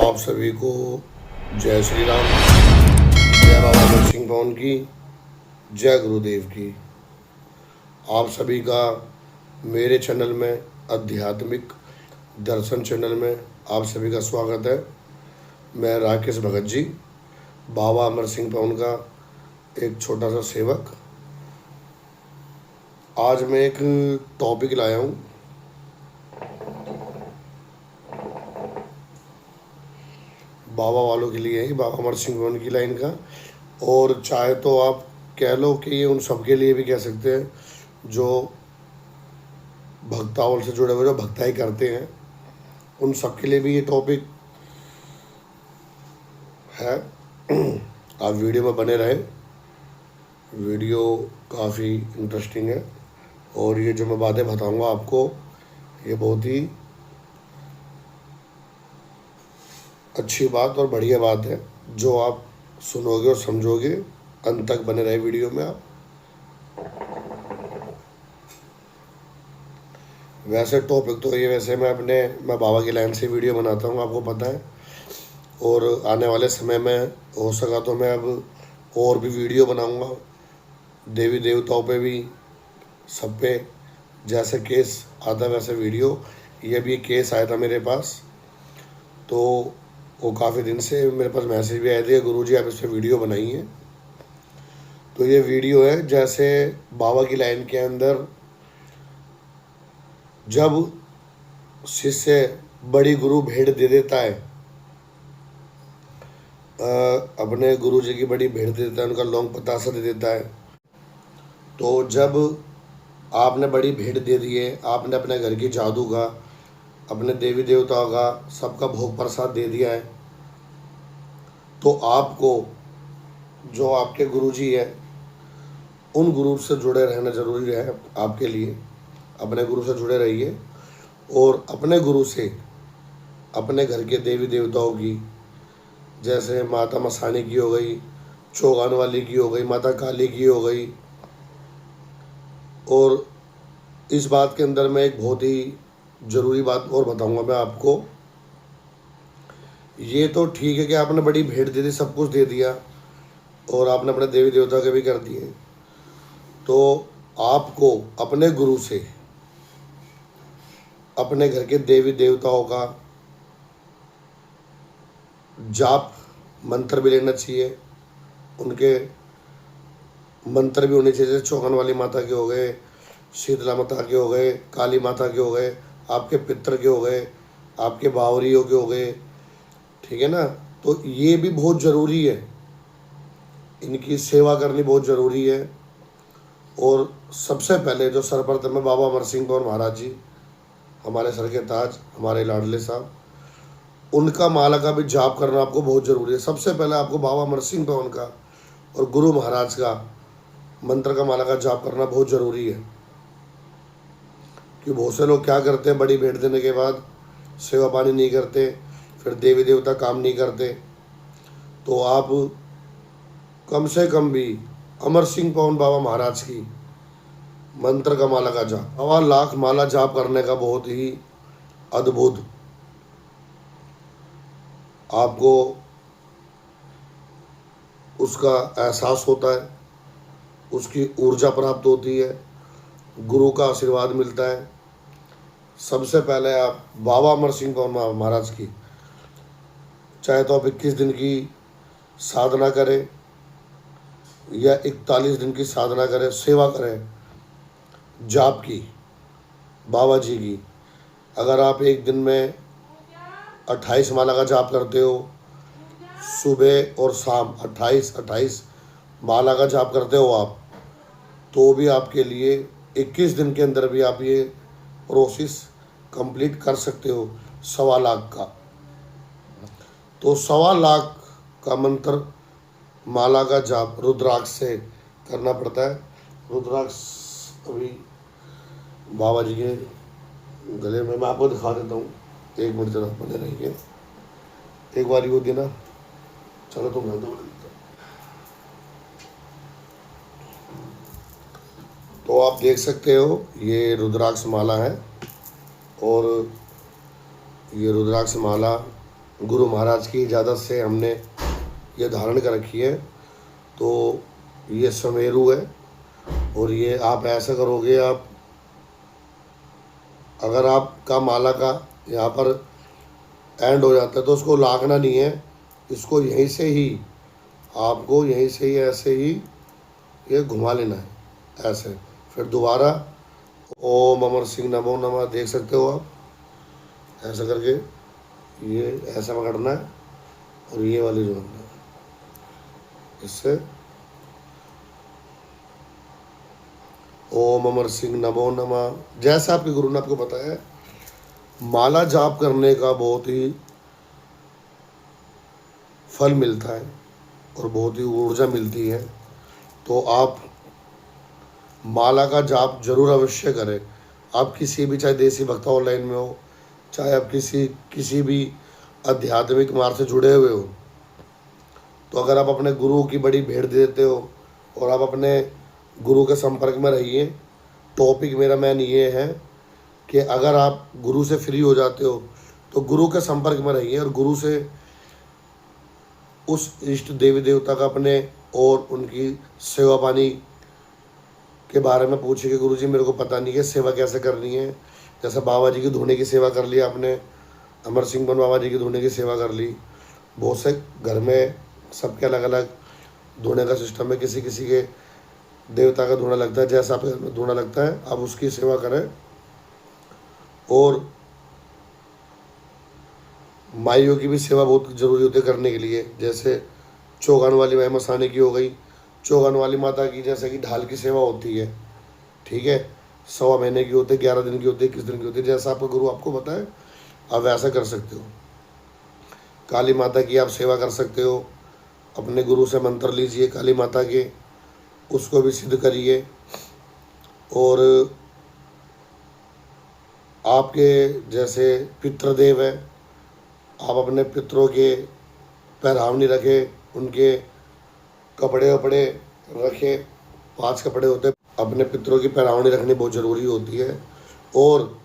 आप सभी को जय श्री राम, जय बाबा नरसिंह पवन की, जय गुरुदेव की। आप सभी का मेरे चैनल में, आध्यात्मिक दर्शन चैनल में आप सभी का स्वागत है। मैं राकेश भगत जी, बाबा अमर सिंह पवन का एक छोटा सा सेवक। आज मैं एक टॉपिक लाया हूँ, बाबा वालों के लिए ही, बाबा अमर सिंह पवन की लाइन का। और चाहे तो आप कह लो कि ये उन सबके लिए भी कह सकते हैं जो भक्तावल से जुड़े हुए, जो भक्ताई करते हैं, उन सबके लिए भी ये टॉपिक है। आप वीडियो में बने रहे, वीडियो काफ़ी इंटरेस्टिंग है। और ये जो मैं बातें बताऊंगा आपको, ये बहुत ही अच्छी बात और बढ़िया बात है, जो आप सुनोगे और समझोगे। अंत तक बने रहे वीडियो में आप। वैसे टॉपिक तो ये, वैसे मैं बाबा की लाइन से वीडियो बनाता हूँ, आपको पता है। और आने वाले समय में हो सका तो मैं अब और भी वीडियो बनाऊँगा, देवी देवताओं पे भी, सब पे। जैसे केस आता है वैसे वीडियो। ये भी एक केस आया था मेरे पास, तो वो काफ़ी दिन से मेरे पास मैसेज भी आए थे, गुरुजी आप इस पर वीडियो बनाइए। तो ये वीडियो है, जैसे बाबा की लाइन के अंदर जब शिष्य बड़ी गुरु भेंट दे देता है, अपने गुरु जी की बड़ी भेंट दे देता है, उनका लौंग पतासा दे देता है। तो जब आपने बड़ी भेंट दे दी है, आपने अपने घर की जादू का, अपने देवी देवताओं का, सबका भोग प्रसाद दे दिया है, तो आपको जो आपके गुरुजी है, उन गुरु से जुड़े रहना ज़रूरी है आपके लिए। अपने गुरु से जुड़े रहिए और अपने गुरु से अपने घर के देवी देवताओं की, जैसे माता मसानी की हो गई, चौगान वाली की हो गई, माता काली की हो गई। और इस बात के अंदर मैं एक बहुत ही ज़रूरी बात और बताऊंगा मैं आपको। ये तो ठीक है कि आपने बड़ी भेंट दे दी, सब कुछ दे दिया, और आपने अपने देवी देवता के भी कर दिए, तो आपको अपने गुरु से अपने घर के देवी देवताओं का जाप मंत्र भी लेना चाहिए। उनके मंत्र भी होने चाहिए, जैसे चौगन वाली माता के हो गए, शीतला माता के हो गए, काली माता के हो गए, आपके पितर के हो गए, आपके बावरियों के हो गए, ठीक है ना। तो ये भी बहुत ज़रूरी है, इनकी सेवा करनी बहुत ज़रूरी है। और सबसे पहले जो सर्वप्रथम है, बाबा अमर सिंह पवन महाराज जी, हमारे सर के ताज, हमारे लाडले साहब, उनका माला का भी जाप करना आपको बहुत ज़रूरी है। सबसे पहले आपको बाबा अमर सिंह पवन का और गुरु महाराज का मंत्र का माला का जाप करना बहुत ज़रूरी है। कि बहुत से लोग क्या करते हैं, बड़ी भेंट देने के बाद सेवा पानी नहीं करते, फिर देवी देवता काम नहीं करते। तो आप कम से कम भी अमर सिंह पवन बाबा महाराज की मंत्र का माला का जाप, 1.25 लाख माला जाप करने का बहुत ही अद्भुत आपको उसका एहसास होता है, उसकी ऊर्जा प्राप्त होती है, गुरु का आशीर्वाद मिलता है। सबसे पहले आप बाबा अमर सिंह पवन महाराज की, चाहे तो आप 21 दिन की साधना करें या 41 दिन की साधना करें, सेवा करें जाप की, बाबा जी की। अगर आप एक दिन में 28 माला का जाप करते हो, सुबह और शाम 28 माला का जाप करते हो आप, तो भी आपके लिए 21 दिन के अंदर भी आप ये प्रोसेस कंप्लीट कर सकते हो 1.25 लाख का। तो 1.25 लाख का मंत्र माला का जाप रुद्राक्ष से करना पड़ता है। रुद्राक्ष अभी बाबा जी के गले में मैं आपको दिखा देता हूँ, 1 मिनट जरा बने रहिए। एक बार वो देना, चलो तुम दो। तो आप देख सकते हो, ये रुद्राक्ष माला है। और ये रुद्राक्ष माला गुरु महाराज की इजाज़त से हमने ये धारण कर रखी है। तो ये सुमेरु है, और ये आप ऐसा करोगे, आप अगर आपका माला का यहाँ पर एंड हो जाता है तो उसको लागना नहीं है, इसको यहीं से ही, आपको यहीं से ही ऐसे ही ये घुमा लेना है ऐसे। फिर दोबारा ओम अमर सिंह नमो नमः, देख सकते हो आप ऐसा करके, ये ऐसा पकड़ना है और ये वाली जोड़ना है इससे। ओम अमर सिंह नमो नमः। जैसा आपके गुरु ने आपको बताया, माला जाप करने का बहुत ही फल मिलता है और बहुत ही ऊर्जा मिलती है। तो आप माला का जाप जरूर अवश्य करें। आप किसी भी, चाहे देसी भक्ता ऑनलाइन में हो, चाहे आप किसी भी आध्यात्मिक मार्ग से जुड़े हुए हो, तो अगर आप अपने गुरु की बड़ी भेंट दे देते हो और आप अपने गुरु के संपर्क में रहिए। टॉपिक मेरा मैन ये है कि अगर आप गुरु से फ्री हो जाते हो तो गुरु के संपर्क में रहिए, और गुरु से उस इष्ट देवी देवता का अपने और उनकी सेवा पानी के बारे में पूछिए कि गुरु जी मेरे को पता नहीं है सेवा कैसे करनी है। जैसे बाबा जी की धुने की सेवा कर ली आपने, अमर सिंह बन बाबा जी की धुने की सेवा कर ली। बहुत से घर में सबके अलग अलग धुने का सिस्टम है, किसी किसी के देवता का धुना लगता है, जैसा आपके घर में धुना लगता है आप उसकी सेवा करें। और माइयों की भी सेवा बहुत ज़रूरी होती है करने के लिए। जैसे चौगान वाली माई मसाने की हो गई, चौगान वाली माता की जैसे कि ढाल की सेवा होती है, ठीक है, 1.25 महीने की होती है, 11 दिन की होती है, 21 दिन की होती है, जैसा आपका गुरु आपको बताए आप वैसा कर सकते हो। काली माता की आप सेवा कर सकते हो, अपने गुरु से मंत्र लीजिए काली माता के, उसको भी सिद्ध करिए। और आपके जैसे पितृदेव है, आप अपने पितरों के पहरावनी रखें, उनके कपड़े वपड़े रखें। 5 कपड़े होते हैं, अपने पितरों की पहरावनी रखनी बहुत ज़रूरी होती है। और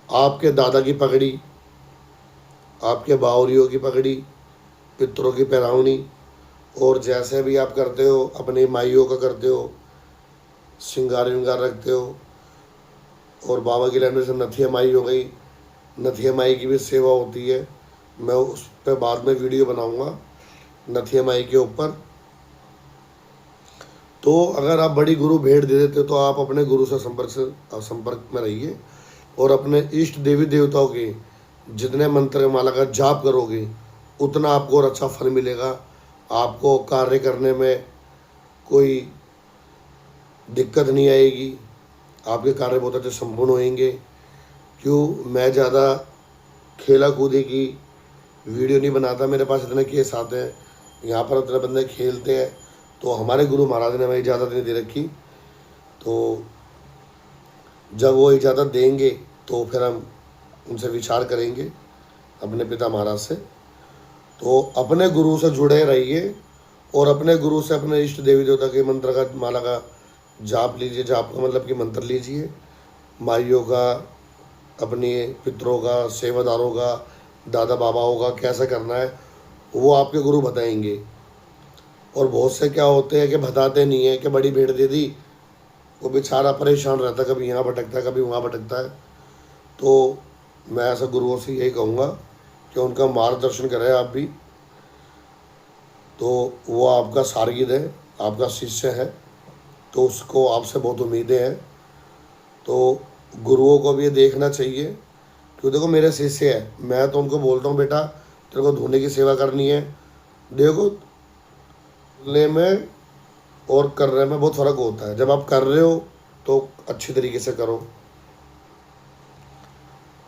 आपके दादा की पगड़ी, आपके बावरियों की पगड़ी, पितरों की पहरावनी, और जैसे भी आप करते हो अपनी माइयों का करते हो, श्रृंगार विंगार रखते हो। और बाबा की लाइन में से नथिया माई हो गई, नथिया माई की भी सेवा होती है, मैं उस पर बाद में वीडियो बनाऊंगा नथिया माई के ऊपर। तो अगर आप बड़ी गुरु भेंट दे देते हो तो आप अपने गुरु से संपर्क में रहिए, और अपने इष्ट देवी देवताओं के जितने मंत्र माला का जाप करोगे उतना आपको और अच्छा फल मिलेगा। आपको कार्य करने में कोई दिक्कत नहीं आएगी, आपके कार्य बहुत अच्छे संपूर्ण होंगे। क्यों, मैं ज़्यादा खेला कूदी की वीडियो नहीं बनाता, मेरे पास इतने केस आते हैं, यहाँ पर इतने बंदे खेलते हैं, तो हमारे गुरु महाराज ने हमें इजाज़त नहीं दे रखी। तो जब वो इजाज़त देंगे तो फिर हम उनसे विचार करेंगे अपने पिता महाराज से। तो अपने गुरु से जुड़े रहिए, और अपने गुरु से अपने इष्ट देवी देवता के मंत्र का माला का जाप लीजिए। जाप का मतलब कि मंत्र लीजिए, माइयों का, अपने पितरों का, सेवादारों का, दादा बाबाओं का कैसा करना है वो आपके गुरु बताएंगे। और बहुत से क्या होते हैं कि बताते नहीं है कि बड़ी भेंट दे दी, वो बेचारा परेशान रहता है, कभी यहाँ भटकता है कभी वहाँ भटकता है। तो मैं ऐसा गुरुओं से यही कहूँगा कि उनका मार्गदर्शन करें आप भी। तो वो आपका शागिर्द है, आपका शिष्य है, तो उसको आपसे बहुत उम्मीदें हैं। तो गुरुओं को भी ये देखना चाहिए कि देखो मेरे शिष्य है, मैं तो उनको बोलता हूँ बेटा तेरे को धोने की सेवा करनी है, देखो ले में और करने में बहुत फ़र्क होता है। जब आप कर रहे हो तो अच्छी तरीके से करो।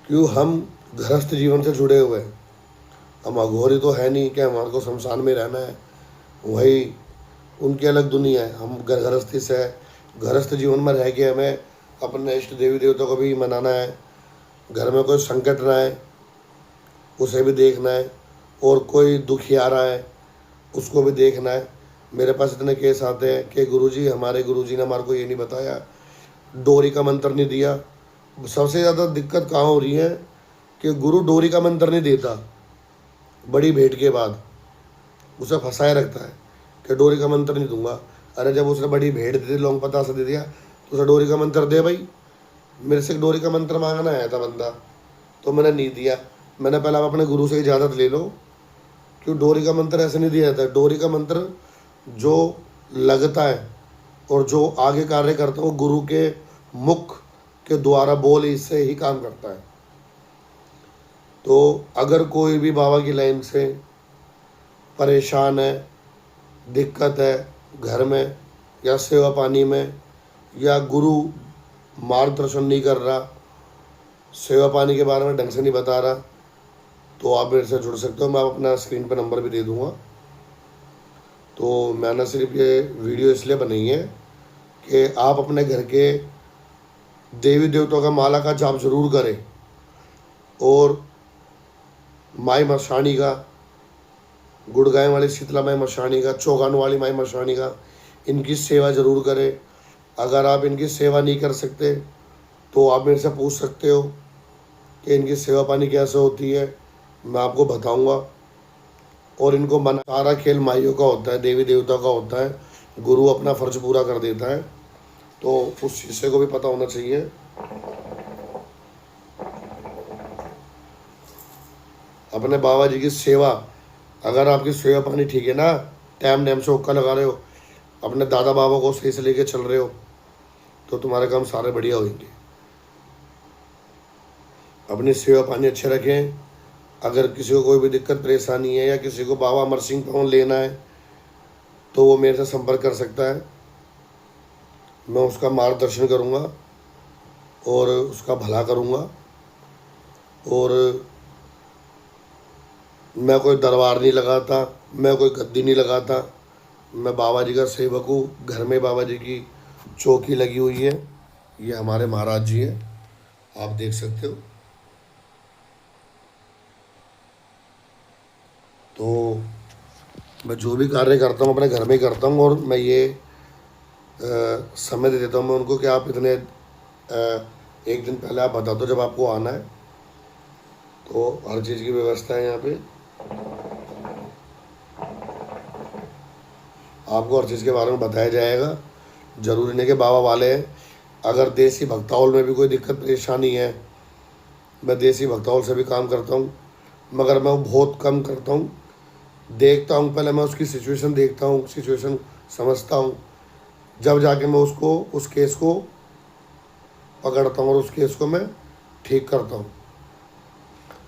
क्यों, हम गृहस्थ जीवन से जुड़े हुए हैं, हम अघोरी तो है नहीं कि हमारे को शमशान में रहना है, वही उनकी अलग दुनिया है। हम गृहस्थी से, गृहस्थ जीवन में रह के हमें अपने इष्ट देवी देवता को भी मनाना है, घर में कोई संकट ना आए उसे भी देखना है, और कोई दुखी आ रहा है उसको भी देखना है। मेरे पास इतने केस आते हैं कि गुरुजी, हमारे गुरुजी ने हमारे को ये नहीं बताया, डोरी का मंत्र नहीं दिया। सबसे ज़्यादा दिक्कत कहाँ हो रही है कि गुरु डोरी का मंत्र नहीं देता, बड़ी भेंट के बाद उसे फंसाए रखता है कि डोरी का मंत्र नहीं दूंगा। अरे जब उसने बड़ी भेंट दे दी, लौंग पतासा दे दिया, तो उसे डोरी का मंत्र दे भाई। मेरे से डोरी का मंत्र मांगना आया था बंदा, तो मैंने नहीं दिया। मैंने पहले आप अपने गुरु से इजाज़त ले लो, क्यों डोरी का मंत्र ऐसे नहीं दिया जाता। डोरी का मंत्र जो लगता है और जो आगे कार्य करता है वो गुरु के मुख के द्वारा बोल इससे ही काम करता है। तो अगर कोई भी बाबा की लाइन से परेशान है, दिक्कत है घर में या सेवा पानी में, या गुरु मार्गदर्शन नहीं कर रहा, सेवा पानी के बारे में ढंग से नहीं बता रहा, तो आप मेरे से जुड़ सकते हो। मैं अपना स्क्रीन पर नंबर भी दे दूँगा। तो मैंने सिर्फ ये वीडियो इसलिए बनाई है कि आप अपने घर के देवी देवताओं का माला का जाप जरूर करें, और माई मशाणी का, गुड़गांव वाली शीतला माई मशाणी का, चौगान वाली माई मशाणी का, इनकी सेवा ज़रूर करें। अगर आप इनकी सेवा नहीं कर सकते तो आप मेरे से पूछ सकते हो कि इनकी सेवा पानी कैसे होती है, मैं आपको बताऊंगा। और इनको मना, सारा खेल माइयों का होता है, देवी देवता का होता है, गुरु अपना फर्ज पूरा कर देता है, तो उस शिष्य को भी पता होना चाहिए। अपने बाबा जी की सेवा, अगर आपकी सेवा पानी ठीक है ना, टाइम से हुक्का लगा रहे हो, अपने दादा बाबा को सही से लेके चल रहे हो, तो तुम्हारे काम सारे बढ़िया होंगे। अपनी सेवा पानी अच्छे रखें। अगर किसी को कोई भी दिक्कत परेशानी है या किसी को बाबा अमर सिंह पवन लेना है तो वो मेरे से संपर्क कर सकता है। मैं उसका मार्गदर्शन करूँगा और उसका भला करूँगा। और मैं कोई दरबार नहीं लगाता, मैं कोई गद्दी नहीं लगाता, मैं बाबा जी का सेवक हूँ। घर में बाबा जी की चौकी लगी हुई है, ये हमारे महाराज जी हैं, आप देख सकते हो। तो मैं जो भी कार्य करता हूँ अपने घर में ही करता हूँ, और मैं ये समय दे देता हूँ मैं उनको कि आप इतने एक दिन पहले आप बता दो जब आपको आना है, तो हर चीज़ की व्यवस्था है यहाँ पे। आपको हर चीज़ के बारे में बताया जाएगा। जरूरी नहीं कि बाबा वाले हैं, अगर देसी भक्तावल में भी कोई दिक्कत परेशानी है, मैं देसी भक्तावल से भी काम करता हूँ, मगर मैं वो बहुत कम करता हूँ। देखता हूँ, पहले मैं उसकी सिचुएशन देखता हूँ, सिचुएशन समझता हूँ, जब जाके मैं उसको उस केस को पकड़ता हूँ और उस केस को मैं ठीक करता हूँ।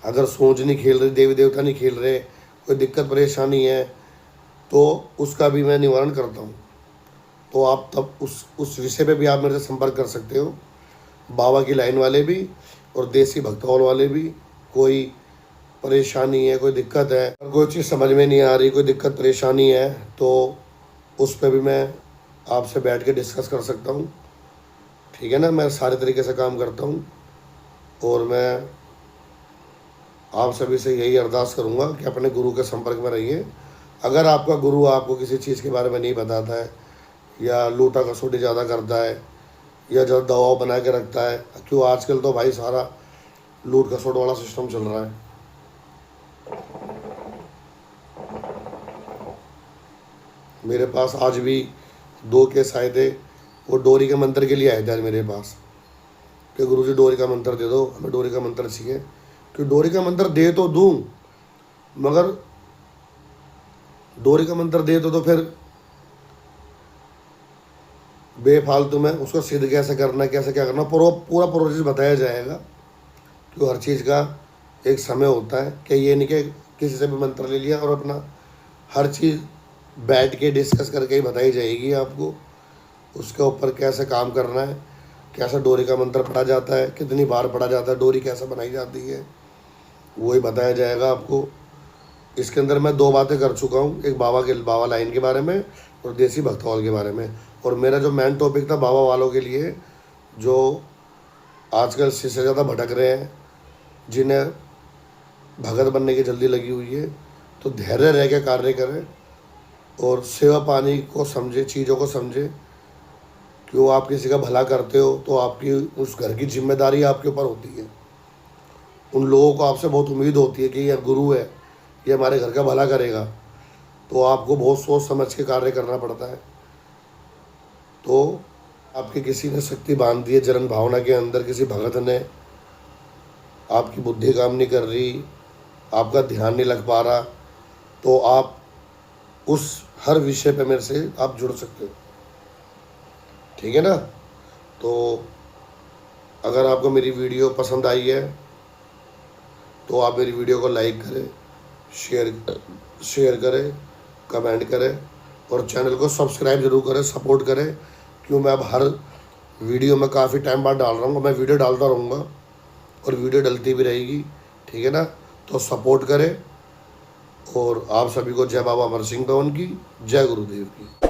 अगर सोच नहीं खेल रही, देवी देवता नहीं खेल रहे, कोई दिक्कत परेशानी है, तो उसका भी मैं निवारण करता हूँ। तो आप तब उस विषय पे भी आप मेरे से संपर्क कर सकते हो। बाबा की लाइन वाले भी और देसी भक्तौल वाले भी, कोई परेशानी है, कोई दिक्कत है, कोई चीज़ समझ में नहीं आ रही, कोई दिक्कत परेशानी है, तो उस पर भी मैं आपसे बैठ के डिस्कस कर सकता हूँ। ठीक है ना, मैं सारे तरीके से काम करता हूँ। और मैं आप सभी से यही अरदास करूँगा कि अपने गुरु के संपर्क में रहिए। अगर आपका गुरु आपको किसी चीज़ के बारे में नहीं बताता है, या लूटा कसौटी ज़्यादा करता है, या जो दबाव बना के रखता है, क्यों आजकल तो भाई सारा लूट खसोट वाला सिस्टम चल रहा है। मेरे पास आज भी 2 केस आए थे, वो डोरी के मंत्र के लिए आए थे आज मेरे पास कि गुरुजी डोरी का मंत्र दे दो, हमें डोरी का मंत्र चाहिए। कि डोरी का मंत्र दे तो दूँ, मगर डोरी का मंत्र दे तो फिर बेफालतू में उसको सिद्ध कैसे करना, कैसे क्या करना, पूरा प्रोसेस बताया जाएगा। क्यों हर चीज़ का एक समय होता है, कि ये नहीं कि किसी से भी मंत्र ले लिया और अपना, हर चीज़ बैठ के डिस्कस करके ही बताई जाएगी आपको। उसके ऊपर कैसे काम करना है, कैसे डोरी का मंत्र पढ़ा जाता है, कितनी बार पढ़ा जाता है, डोरी कैसे बनाई जाती है, वही बताया जाएगा आपको। इसके अंदर मैं 2 बातें कर चुका हूँ, एक बाबा लाइन के बारे में और देसी भक्तौल के बारे में। और मेरा जो मेन टॉपिक था बाबा वालों के लिए, जो आजकल से ज़्यादा भटक रहे हैं, जिन्हें भगत बनने की जल्दी लगी हुई है, तो धैर्य रह के कार्य करें और सेवा पानी को समझे, चीज़ों को समझे। क्यों आप किसी का भला करते हो तो आपकी उस घर की जिम्मेदारी आपके ऊपर होती है। उन लोगों को आपसे बहुत उम्मीद होती है कि ये गुरु है, ये हमारे घर का भला करेगा, तो आपको बहुत सोच समझ के कार्य करना पड़ता है। तो आपकी किसी ने शक्ति बांध दी है जलन भावना के अंदर, किसी भगत ने, आपकी बुद्धि काम नहीं कर रही, आपका ध्यान नहीं लग पा रहा, तो आप उस हर विषय पे मेरे से आप जुड़ सकते हो, ठीक है ना। तो अगर आपको मेरी वीडियो पसंद आई है तो आप मेरी वीडियो को लाइक करें, शेयर करें, कमेंट करें और चैनल को सब्सक्राइब जरूर करें, सपोर्ट करें। क्यों, मैं अब हर वीडियो में काफ़ी टाइम बाद डाल रहा हूँ, मैं वीडियो डालता रहूँगा और वीडियो डलती भी रहेगी, ठीक है ना। तो सपोर्ट करें और आप सभी को जय बाबा अमर सिंह भवन की, जय गुरुदेव की।